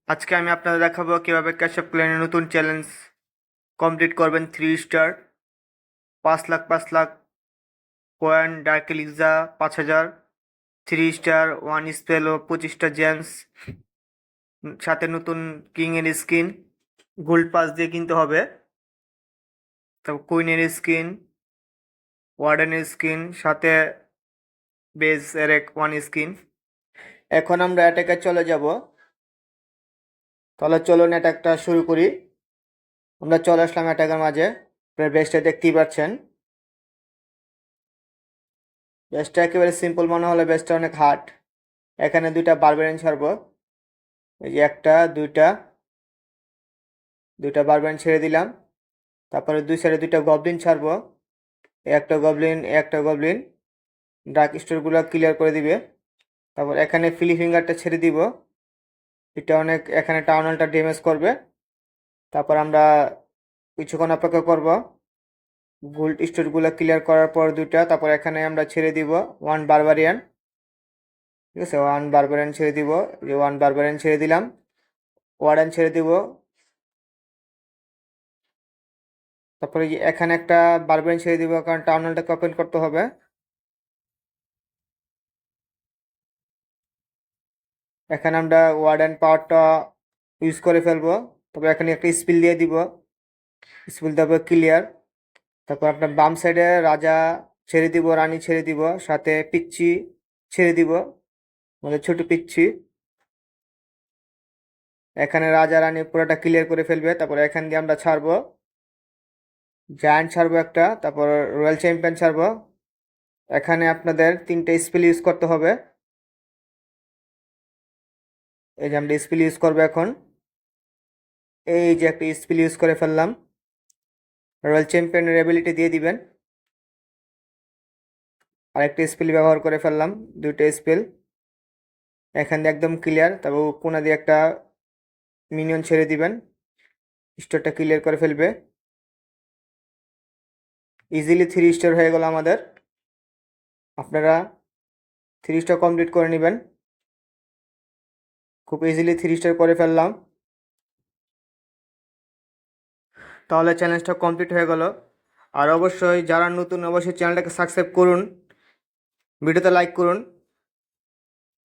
আজকে আমি আপনাদের দেখাবো কিভাবে ক্যাশ অফ ক্ল্যানের নতুন চ্যালেঞ্জ কমপ্লিট করবেন। 3 star 5 lakh coin, dark elixir 5,000, 3 star 1 spell ও 25টা জেমস, সাথে নতুন কিং এর স্কিন, গোল্ড পাস দিয়ে কিনতে হবে। তারপর কুইনের স্কিন, ওয়ার্ডেনের স্কিন, সাথে বেজ এর 1 স্কিন। এখন আমরা অ্যাটাকে চলে যাব। তাহলে চলুন অ্যাটাকটা শুরু করি। আমরা চলে আসলাম অ্যাটাকের মাঝে। আপনার বেসটা দেখতেই পাচ্ছেন। বেসটা একেবারে সিম্পল মনে হলে বেসটা অনেক হার্ড। এখানে 2টা বারবেরিয়ান ছাড়বো। এই যে দুইটা বারবেরিয়ান ছেড়ে দিলাম। তারপরে দুই সাইডে 2টা গবলিন ছাড়বো। একটা গবলিন ডার্ক স্টোরগুলো ক্লিয়ার করে দিবে। তারপর এখানে ফিলি ফিঙ্গারটা ছেড়ে দিব। এটা অনেক এখানে টাউনালটা ড্যামেজ করবে। তারপর আমরা কিছুক্ষণ অপেক্ষা করব গোল্ড স্টোরগুলো ক্লিয়ার করার পর 2টা। তারপর এখানে আমরা ছেড়ে দিব 1 বারবারিয়ান। ঠিক আছে, 1 বারবারিয়ান ছেড়ে দিব। যে 1 বারবারিয়ান ছেড়ে দিলাম। ওয়ার্ডেন ছেড়ে দিব। তারপরে যে এখানে একটা বারবেরিয়ান ছেড়ে দিব, কারণ টার্মিনালটাকে ওপেন করতে হবে। এখানে আমরা ওয়ার্ডেন পাওয়ারটা ইউজ করে ফেলবো। তবে এখানে একটা স্পিল দিয়ে দিব। স্পিল দেবো ক্লিয়ার। তারপর আপনার বাম সাইডে রাজা ছেড়ে দিব, রানী ছেড়ে দিব, সাথে পিচ্ছি ছেড়ে দিব, আমাদের ছোট পিচ্ছি। এখানে রাজা রানী পুরোটা ক্লিয়ার করে ফেলবে। তারপর এখান দিয়ে আমরা ছাড়বো জায়ান্ট ছাড়বো একটা, তারপর রয়্যাল চ্যাম্পিয়ন ছাড়বো। এখানে আপনাদের 3টে স্পেল ইউজ করতে হবে। এই যে আমরা স্পেল ইউজ করবো এখন। এই যে একটা স্পেল ইউজ করে ফেললাম। রয়্যাল চ্যাম্পিয়নের এবিলিটি দিয়ে দিবেন। আরেকটা স্পেল ব্যবহার করে ফেললাম, 2টা স্পেল। এখান দিয়ে একদম ক্লিয়ার। তারপর কোনা দিয়ে একটা মিনিয়ন ছেড়ে দিবেন, স্টোরটা ক্লিয়ার করে ফেলবে। ইজিলি 3 স্টার হয়ে গেল আমাদের। আপনারা 3 স্টার কমপ্লিট করে নেবেন। খুব ইজিলি 3 স্টার করে ফেললাম। তাহলে চ্যালেঞ্জটা কমপ্লিট হয়ে গেল। আর অবশ্যই যারা নতুন, অবশ্যই চ্যানেলটাকে সাবস্ক্রাইব করুন, ভিডিওতে লাইক করুন।